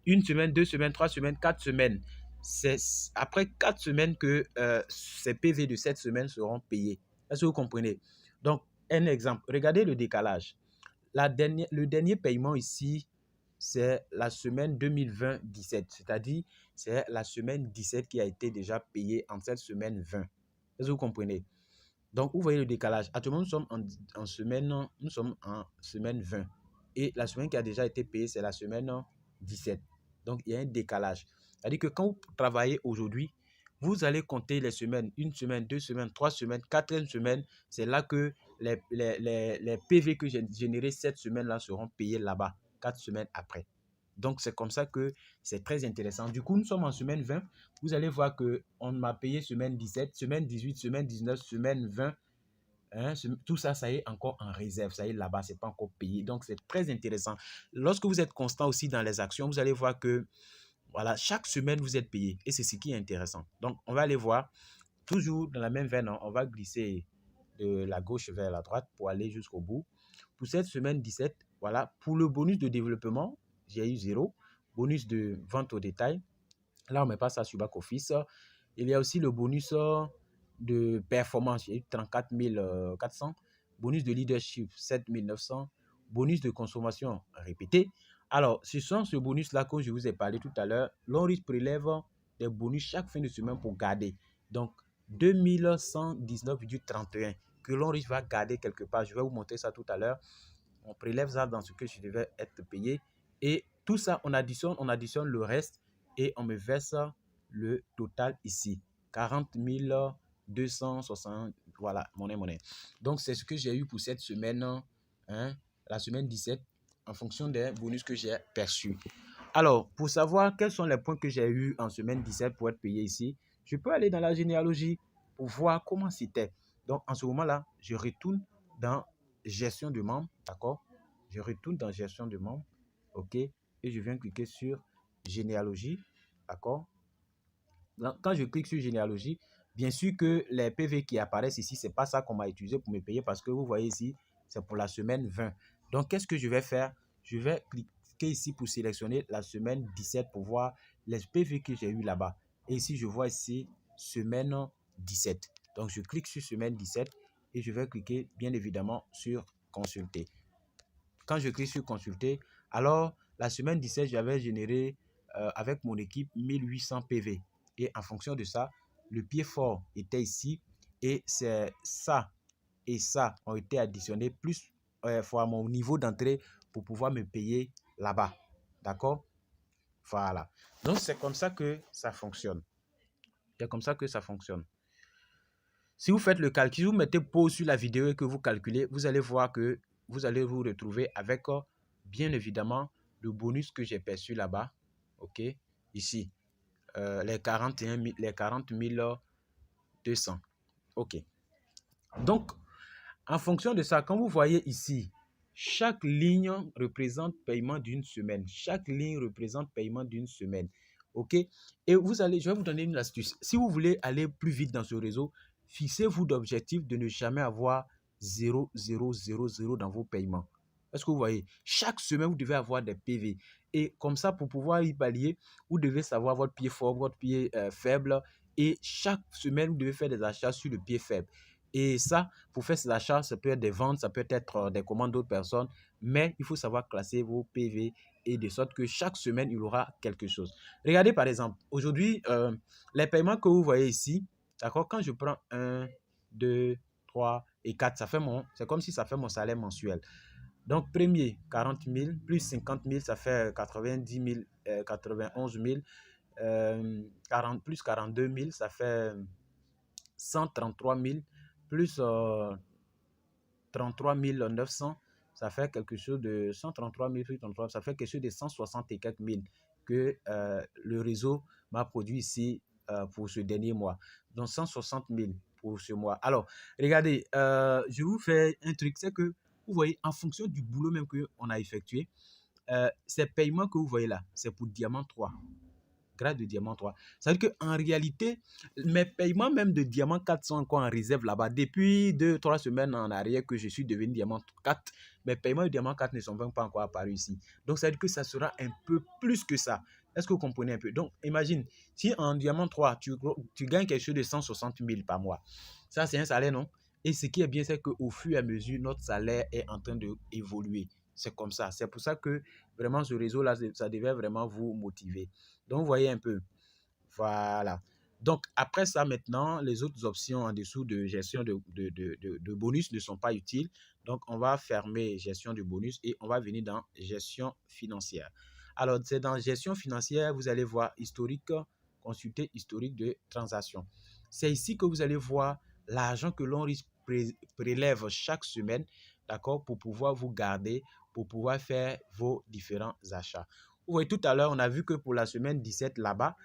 1 semaine, 2 semaines, 3 semaines, 4 semaines. C'est après 4 semaines que ces PV de cette semaine seront payés. Est-ce que vous comprenez? Donc, un exemple. Regardez le décalage. Le dernier paiement ici, c'est la semaine 2020-17. C'est-à-dire, c'est la semaine 17 qui a été déjà payée en cette semaine 20. Est-ce que vous comprenez? Donc, vous voyez le décalage. Actuellement, nous sommes en semaine 20. Et la semaine qui a déjà été payée, c'est la semaine 17. Donc, il y a un décalage. C'est-à-dire que quand vous travaillez aujourd'hui, vous allez compter les semaines, 1 semaine, 2 semaines, 3 semaines, 4e semaine. C'est là que les PV que j'ai générés cette semaine-là seront payés là-bas, 4 semaines après. Donc, c'est comme ça que c'est très intéressant. Du coup, nous sommes en semaine 20. Vous allez voir qu'on m'a payé semaine 17, semaine 18, semaine 19, semaine 20. Hein, tout ça, ça est encore en réserve. Ça est là-bas, ce n'est pas encore payé. Donc, c'est très intéressant. Lorsque vous êtes constant aussi dans les actions, vous allez voir que Voilà, chaque semaine, vous êtes payé. Et c'est ce qui est intéressant. Donc, on va aller voir, toujours dans la même veine, on va glisser de la gauche vers la droite pour aller jusqu'au bout. Pour cette semaine 17, voilà, pour le bonus de développement, j'ai eu 0. Bonus de vente au détail, là, on ne met pas ça sur back office. Il y a aussi le bonus de performance, j'ai eu 34 400. Bonus de leadership, 7 900. Bonus de consommation répété. Alors, ce sont ce bonus-là que je vous ai parlé tout à l'heure. L'ONRIS prélève des bonus chaque fin de semaine pour garder. Donc, 2119,31 que l'ONRIS va garder quelque part. Je vais vous montrer ça tout à l'heure. On prélève ça dans ce que je devais être payé. Et tout ça, on additionne le reste et on me verse le total ici. 40 260, voilà, monnaie. Donc, c'est ce que j'ai eu pour cette semaine, hein, la semaine 17, en fonction des bonus que j'ai perçus. Alors, pour savoir quels sont les points que j'ai eu en semaine 17 pour être payé ici, je peux aller dans la généalogie pour voir comment c'était. Donc, en ce moment-là, je retourne dans gestion de membres, d'accord? Je retourne dans gestion de membres, ok? Et je viens cliquer sur généalogie, d'accord? Quand je clique sur généalogie, bien sûr que les PV qui apparaissent ici, ce n'est pas ça qu'on m'a utilisé pour me payer parce que vous voyez ici, c'est pour la semaine 20. Donc, qu'est-ce que je vais faire? Je vais cliquer ici pour sélectionner la semaine 17 pour voir les PV que j'ai eu là-bas. Et ici, je vois ici semaine 17. Donc, je clique sur semaine 17 et je vais cliquer bien évidemment sur consulter. Quand je clique sur consulter, alors la semaine 17, j'avais généré avec mon équipe 1800 PV. Et en fonction de ça, le pied fort était ici et c'est ça et ça ont été additionnés plus fois mon niveau d'entrée pour pouvoir me payer là-bas. D'accord? Voilà. Donc, c'est comme ça que ça fonctionne. C'est comme ça que ça fonctionne. Si vous faites le calcul, vous mettez pause sur la vidéo et que vous calculez, vous allez voir que vous allez vous retrouver avec, bien évidemment, le bonus que j'ai perçu là-bas. OK? Ici, les 40 200. OK. Donc, en fonction de ça, quand vous voyez ici, chaque ligne représente paiement d'une semaine. Chaque ligne représente paiement d'une semaine. OK? Et je vais vous donner une astuce. Si vous voulez aller plus vite dans ce réseau, fixez-vous d'objectif de ne jamais avoir 0, 0, 0, 0 dans vos paiements. Est-ce que vous voyez? Chaque semaine, vous devez avoir des PV. Et comme ça, pour pouvoir y pallier, vous devez savoir votre pied fort, votre pied faible. Et chaque semaine, vous devez faire des achats sur le pied faible. Et ça, pour faire ces achats, ça peut être des ventes, ça peut être des commandes d'autres personnes, mais il faut savoir classer vos PV et de sorte que chaque semaine, il y aura quelque chose. Regardez par exemple, aujourd'hui, les paiements que vous voyez ici, d'accord, quand je prends 1, 2, 3 et 4, c'est comme si ça fait mon salaire mensuel. Donc, premier, 40 000, plus 50 000, ça fait 90 000, 91 000, plus 42 000, ça fait 133 000, plus 33 900, ça fait quelque chose de 133 000, ça fait quelque chose de 160 et quelques mille que le réseau m'a produit ici pour ce dernier mois. Donc 160 000 pour ce mois. Alors, regardez, je vous fais un truc, c'est que vous voyez, en fonction du boulot même qu'on a effectué, ces paiements que vous voyez là, c'est pour Diamant 3. Grade de Diamant 3. Ça veut dire qu'en réalité, mes paiements même de Diamant 4 sont encore en réserve là-bas. Depuis 2-3 semaines en arrière que je suis devenu Diamant 4, mes paiements de Diamant 4 ne sont même pas encore apparus ici. Donc, ça veut dire que ça sera un peu plus que ça. Est-ce que vous comprenez un peu? Donc, imagine, si en Diamant 3, tu gagnes quelque chose de 160 000 par mois. Ça, c'est un salaire, non? Et ce qui est bien, c'est qu'au fur et à mesure, notre salaire est en train d'évoluer. C'est comme ça. C'est pour ça que vraiment, ce réseau-là, ça devait vraiment vous motiver. Donc, vous voyez un peu. Voilà. Donc, après ça, maintenant, les autres options en dessous de gestion de bonus ne sont pas utiles. Donc, on va fermer gestion de bonus et on va venir dans gestion financière. Alors, c'est dans gestion financière, vous allez voir historique, consulter historique de transactions. C'est ici que vous allez voir l'argent que l'on prélève chaque semaine, d'accord, pour pouvoir vous garder, pour pouvoir faire vos différents achats. Vous voyez, tout à l'heure, on a vu que pour la semaine 17 là-bas,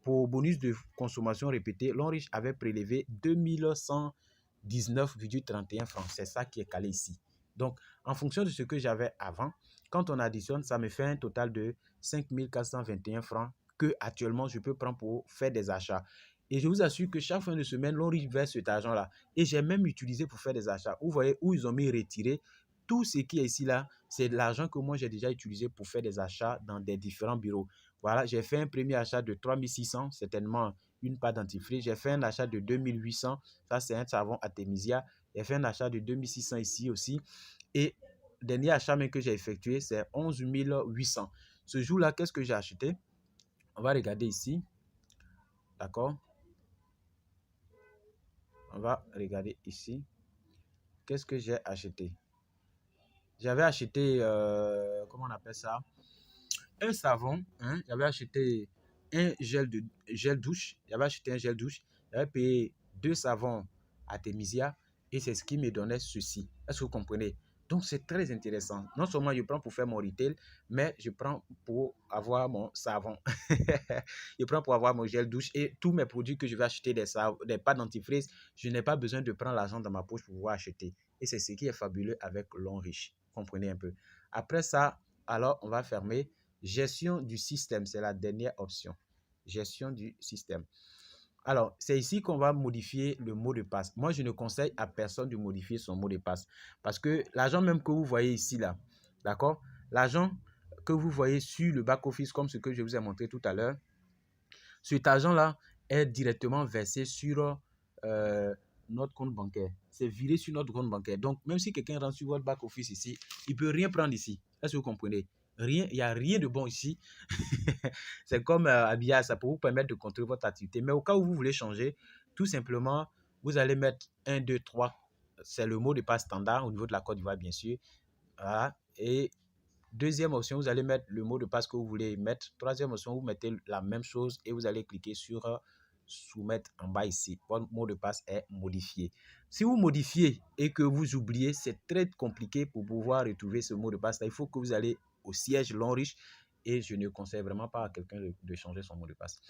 pour bonus de consommation répétée, l'Onrich avait prélevé 2119,31 francs. C'est ça qui est calé ici. Donc, en fonction de ce que j'avais avant, quand on additionne, ça me fait un total de 5421 francs que actuellement je peux prendre pour faire des achats. Et je vous assure que chaque fin de semaine, Longrich verse cet argent-là. Et j'ai même utilisé pour faire des achats. Vous voyez où ils ont mis retirer. Tout ce qui est ici, là, c'est de l'argent que moi, j'ai déjà utilisé pour faire des achats dans des différents bureaux. Voilà, j'ai fait un premier achat de 3600, certainement une pâte dentifrice. J'ai fait un achat de 2800, ça c'est un savon Artemisia. J'ai fait un achat de 2600 ici aussi. Et le dernier achat même que j'ai effectué, c'est 11 800. Ce jour-là, qu'est-ce que j'ai acheté? On va regarder ici. D'accord? On va regarder ici. Qu'est-ce que j'ai acheté? J'avais acheté, comment on appelle ça? Un savon. Hein? J'avais acheté un gel douche. J'avais acheté un gel douche. J'avais payé 2 savons Artemisia et c'est ce qui me donnait ceci. Est-ce que vous comprenez? Donc, c'est très intéressant. Non seulement je prends pour faire mon retail, mais je prends pour avoir mon savon. Je prends pour avoir mon gel douche et tous mes produits que je vais acheter, des pâtes dentifrice, je n'ai pas besoin de prendre l'argent dans ma poche pour pouvoir acheter. Et c'est ce qui est fabuleux avec Longrich. Comprenez un peu. Après ça, alors, on va fermer. Gestion du système, c'est la dernière option. Gestion du système. Alors, c'est ici qu'on va modifier le mot de passe. Moi, je ne conseille à personne de modifier son mot de passe. Parce que l'argent même que vous voyez ici, là, d'accord? L'argent que vous voyez sur le back-office, comme ce que je vous ai montré tout à l'heure, cet argent-là est directement versé sur notre compte bancaire. C'est viré sur notre compte bancaire. Donc, même si quelqu'un rentre sur votre back-office ici, il ne peut rien prendre ici. Est-ce que vous comprenez? Rien, il n'y a rien de bon ici. C'est comme Abia, ça peut vous permettre de contrôler votre activité. Mais au cas où vous voulez changer, tout simplement, vous allez mettre 1, 2, 3. C'est le mot de passe standard au niveau de la Côte d'Ivoire, bien sûr. Voilà. Et deuxième option, vous allez mettre le mot de passe que vous voulez mettre. Troisième option, vous mettez la même chose et vous allez cliquer sur soumettre en bas ici. Votre mot de passe est modifié. Si vous modifiez et que vous oubliez, c'est très compliqué pour pouvoir retrouver ce mot de passe. Il faut que vous allez au siège Longrich et je ne conseille vraiment pas à quelqu'un de changer son mot de passe.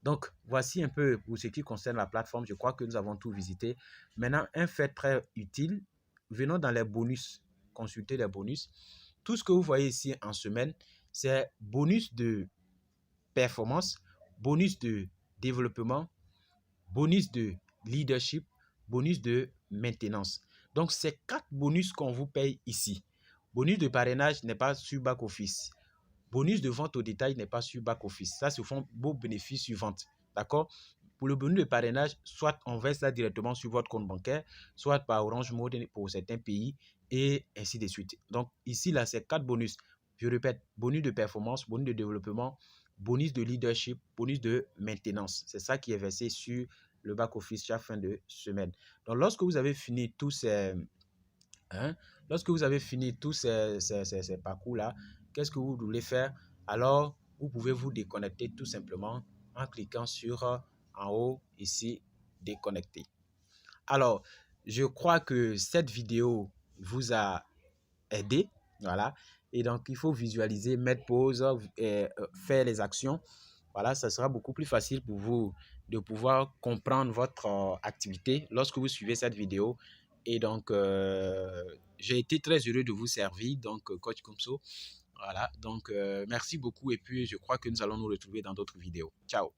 Donc, voici un peu pour ce qui concerne la plateforme. Je crois que nous avons tout visité. Maintenant, un fait très utile. Venons dans les bonus. Consultez les bonus. Tout ce que vous voyez ici en semaine, c'est bonus de performance, bonus de développement, bonus de leadership, bonus de maintenance. Donc, c'est 4 bonus qu'on vous paye ici. Bonus de parrainage n'est pas sur back-office. Bonus de vente au détail n'est pas sur back-office. Ça, ce sont vos bénéfices sur vente. D'accord? Pour le bonus de parrainage, soit on verse ça directement sur votre compte bancaire, soit par Orange Money pour certains pays, et ainsi de suite. Donc, ici, là, c'est 4 bonus. Je répète, bonus de performance, bonus de développement, bonus de leadership, bonus de maintenance. C'est ça qui est versé sur le back-office chaque fin de semaine. Donc, lorsque vous avez fini tous ces... lorsque vous avez fini tous ces parcours-là, qu'est-ce que vous voulez faire? Alors, vous pouvez vous déconnecter tout simplement en cliquant sur en haut ici, déconnecter. Alors, je crois que cette vidéo vous a aidé. Voilà. Et donc, il faut visualiser, mettre pause, faire les actions. Voilà, ça sera beaucoup plus facile pour vous de pouvoir comprendre votre activité lorsque vous suivez cette vidéo. Et donc, j'ai été très heureux de vous servir, donc Coach Komso. Voilà, donc merci beaucoup et puis je crois que nous allons nous retrouver dans d'autres vidéos. Ciao.